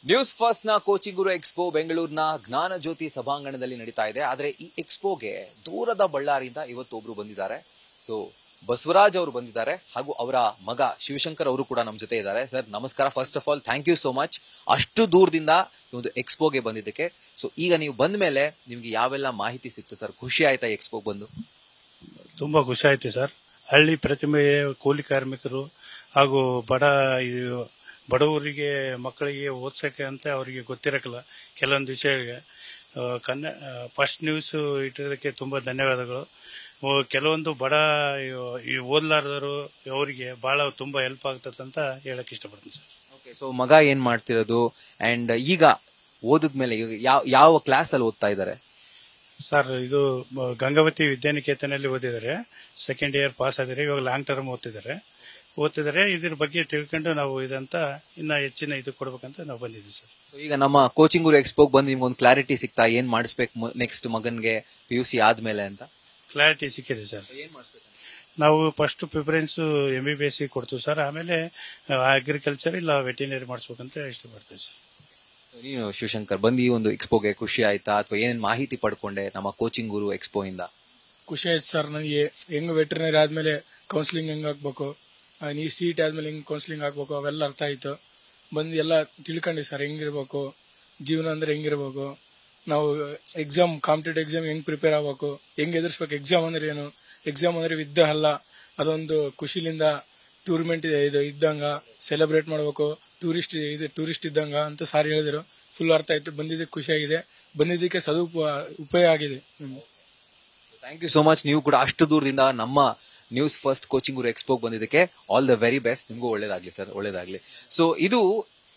News first ನ coaching ಗುರು expo ಬೆಂಗಳೂರಿನ ಜ್ಞಾನ ಜ್ಯೋತಿ ಸಭಾಂಗಣದಲ್ಲಿ ನಡೀತಾ ಇದೆ. ಆದ್ರೆ ಈ ಎಕ್ಸ್ಪೋಗೆ ದೂರದ ಬಳ್ಳಾರಿಯಿಂದ ಇವತ್ತು ಒಬ್ರು ಬಂದಿದ್ದಾರೆ. ಸೊ ಬಸವರಾಜ್ ಅವರು ಬಂದಿದ್ದಾರೆ ಹಾಗೂ ಅವರ ಮಗ ಶಿವಶಂಕರ್ ಅವರು ಕೂಡ ನಮ್ಮ ಜೊತೆ ಇದ್ದಾರೆ. ಸರ್ ನಮಸ್ಕಾರ. First of all thank you so much ಅಷ್ಟು ದೂರದಿಂದ ಒಂದು ಎಕ್ಸ್ಪೋಗೆ ಬಂದಿದ್ದಕ್ಕೆ. ಸೊ ಈಗ ನೀವು ಬಂದ ಮೇಲೆ ನಿಮ್ಗೆ ಯಾವೆಲ್ಲ ಮಾಹಿತಿ ಸಿಕ್ತು ಸರ್? ಖುಷಿ ಆಯ್ತಾ ಎಕ್ಸ್ಪೋಗೆ ಬಂದು? ತುಂಬಾ ಖುಷಿ ಆಯ್ತು ಸರ್. ಹಳ್ಳಿ ಪ್ರತಿಮೆ ಕೂಲಿ ಕಾರ್ಮಿಕರು ಹಾಗೂ ಬಡವರಿಗೆ ಮಕ್ಕಳಿಗೆ ಓದ್ಸಕ್ಕೆ ಅಂತ ಅವರಿಗೆ ಗೊತ್ತಿರಕ್ಕಿಲ್ಲ ಕೆಲವೊಂದು ವಿಷಯಗಳಿಗೆ ಫಸ್ಟ್ ನ್ಯೂಸ್ ಇಟ್ಟಿರೋದಕ್ಕೆ ತುಂಬಾ ಧನ್ಯವಾದಗಳು. ಕೆಲವೊಂದು ಓದ್ಲಾರದರು ಅವರಿಗೆ ಬಹಳ ತುಂಬಾ ಹೆಲ್ಪ್ ಆಗ್ತದೆ ಅಂತ ಹೇಳಕ್ ಇಷ್ಟಪಡ್ತೀನಿ ಸರ್. ಓಕೆ, ಸೊ ಮಗ ಏನ್ ಮಾಡ್ತಿರೋದು ಅಂಡ್ ಈಗ ಓದಿದ್ಮೇಲೆ ಯಾವ ಕ್ಲಾಸ್ ಅಲ್ಲಿ ಓದ್ತಾ ಇದ್ದಾರೆ ಸರ್? ಇದು ಗಂಗಾವತಿ ವಿದ್ಯಾನಿಕೇತನಲ್ಲಿ ಓದಿದ್ದಾರೆ, ಸೆಕೆಂಡ್ ಇಯರ್ ಪಾಸ್ ಆಗಿದ್ದಾರೆ. ಇವಾಗ ಲಾಂಗ್ ಟರ್ಮ್ ಓದ್ತಿದ್ದಾರೆ. ಇದ್ರ ಬಗ್ಗೆ ತಿಳ್ಕೊಂಡು ನಾವು ಇದಂತ ಇನ್ನ ಹೆಚ್ಚಿನ ಇದು ಕೊಡ್ಬೇಕಂತ ನಾವು ಬಂದಿದ್ದೀವಿ ಸರ್. ಈಗ ನಮ್ಮ ಕೋಚಿಂಗ್ ಗುರು ಎಕ್ಸ್ಪೋಗ್ ಬಂದು ನಿಮ್ಗೊಂದು ಕ್ಲಾರಿಟಿ ಸಿಗ್ತಾ ಏನ್ ಮಾಡಿಸ್ಬೇಕು ನೆಕ್ಸ್ಟ್ ಮಗನ್ಗೆ PUC ಆದ್ಮೇಲೆ ಅಂತ? ಕ್ಲಾರಿಟಿ ಸಿಕ್ಕಿದೆ ಸರ್. ಏನ್ ಮಾಡಿಸ್ಬೇಕು? ನಾವು ಫಸ್ಟ್ ಪ್ರಿಫರೆನ್ಸ್ MBBS ಕೊಡ್ತೀವಿ ಸರ್. ಆಮೇಲೆ ಅಗ್ರಿಕಲ್ಚರ್ ಇಲ್ಲ ವೆಟರ್ನರಿ ಮಾಡಿಸ್ಬೇಕಂತ ಇಷ್ಟಪಡ್ತೀವಿ ಸರ್. ನೀನು ಶಿವಶಂಕರ್ ಬಂದು ಈ ಒಂದು ಎಕ್ಸ್ಪೋಗೆ ಖುಷಿ ಆಯ್ತಾ ಅಥವಾ ಏನೇನ್ ಮಾಹಿತಿ ಪಡ್ಕೊಂಡೆ ನಮ್ಮ ಕೋಚಿಂಗ್ ಗುರು ಎಕ್ಸ್ಪೋ ಇಂದ? ಖುಷಿ ಆಯ್ತು ಸರ್. ನನಗೆ ಹೆಂಗ್ ವೆಟರ್ನರಿ ಆದ್ಮೇಲೆ ಕೌನ್ಸಿಲಿಂಗ್ ಹೆಂಗ್ ಹಾಕ್ಬೇಕು, ನೀ ಸೀಟ್ ಆದ್ಮೇಲೆ ಹೆಂಗ್ ಕೌನ್ಸಿಲಿಂಗ್ ಹಾಕ್ಬೇಕು ಅವೆಲ್ಲ ಅರ್ಥ ಆಯ್ತು. ಬಂದು ಎಲ್ಲ ತಿಳ್ಕೊಂಡಿ ಸರ್. ಹೆಂಗಿರ್ಬೇಕು ಜೀವನ ಅಂದ್ರೆ ಹೆಂಗಿರ್ಬೇಕು, ನಾವು ಕಾಂಪಿಟೇಟಿವ್ ಎಕ್ಸಾಮ್ ಹೆಂಗ್ ಪ್ರಿಪೇರ್ ಆಗ್ಬೇಕು, ಹೆಂಗ್ ಎದುರಿಸ್ಬೇಕು, ಎಕ್ಸಾಮ್ ಅಂದ್ರೆ ಏನು, ಎಕ್ಸಾಮ್ ಅಂದ್ರೆ ಯುದ್ಧ ಅಲ್ಲ, ಅದೊಂದು ಖುಷಿಲಿಂದ ಟೂರ್ನಮೆಂಟ್ ಇದ್ದಂಗ ಸೆಲೆಬ್ರೇಟ್ ಮಾಡ್ಬೇಕು, ಟೂರಿಸ್ಟ್ ಇದ್ದಂಗ ಅಂತ ಸಾರ್ ಹೇಳಿದ್ರು. ಫುಲ್ ಅರ್ಥ ಆಯ್ತು. ಬಂದಿದ್ದಕ್ಕೆ ಖುಷಿ ಆಗಿದೆ, ಬಂದಿದ್ದಕ್ಕೆ ಉಪಯೋಗ ಆಗಿದೆ. Thank you so much. ನೀವು ಕೂಡ ಅಷ್ಟು ದೂರದಿಂದ ನಮ್ಮ ನ್ಯೂಸ್ ಫಸ್ಟ್ ಕೋಚಿಂಗ್ ಗುರು ಎಕ್ಸ್ಪೋಗ್ ಬಂದಿದ್ದಕ್ಕೆ ಆಲ್ ದ ವೆರಿ ಬೆಸ್ಟ್. ನಿಮಗೂ ಒಳ್ಳೇದಾಗ್ಲಿ ಸರ್, ಒಳ್ಳೇದಾಗ್ಲಿ. ಸೊ ಇದು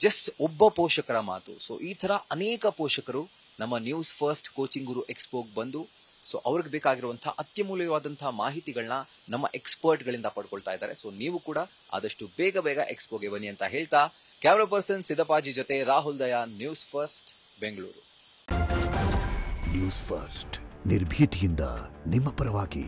ಜಸ್ಟ್ ಒಬ್ಬ ಪೋಷಕರ ಮಾತು. ಸೊ ಈ ತರ ಅನೇಕ ಪೋಷಕರು ನಮ್ಮ ನ್ಯೂಸ್ ಫಸ್ಟ್ ಕೋಚಿಂಗ್ ಗುರು ಎಕ್ಸ್ಪೋಗ್ ಬಂದು ಸೊ ಅವ್ರಿಗೆ ಬೇಕಾಗಿರುವಂತಹ ಅತ್ಯಮೂಲ್ಯವಾದಂತಹ ಮಾಹಿತಿಗಳನ್ನ ನಮ್ಮ ಎಕ್ಸ್ಪರ್ಟ್ ಗಳಿಂದ ಪಡ್ಕೊಳ್ತಾ ಇದ್ದಾರೆ. ಸೊ ನೀವು ಕೂಡ ಆದಷ್ಟು ಬೇಗ ಎಕ್ಸ್ಪೋಗೆ ಬನ್ನಿ ಅಂತ ಹೇಳ್ತಾ ಕ್ಯಾಮರಾ ಪರ್ಸನ್ ಸಿದ್ದಪ್ಪಾಜಿ ಜೊತೆ Rahul Daya, news first Bengaluru. News first ನಿರ್ಭೀತಿಯಿಂದ ನಿಮ್ಮ ಪರವಾಗಿ.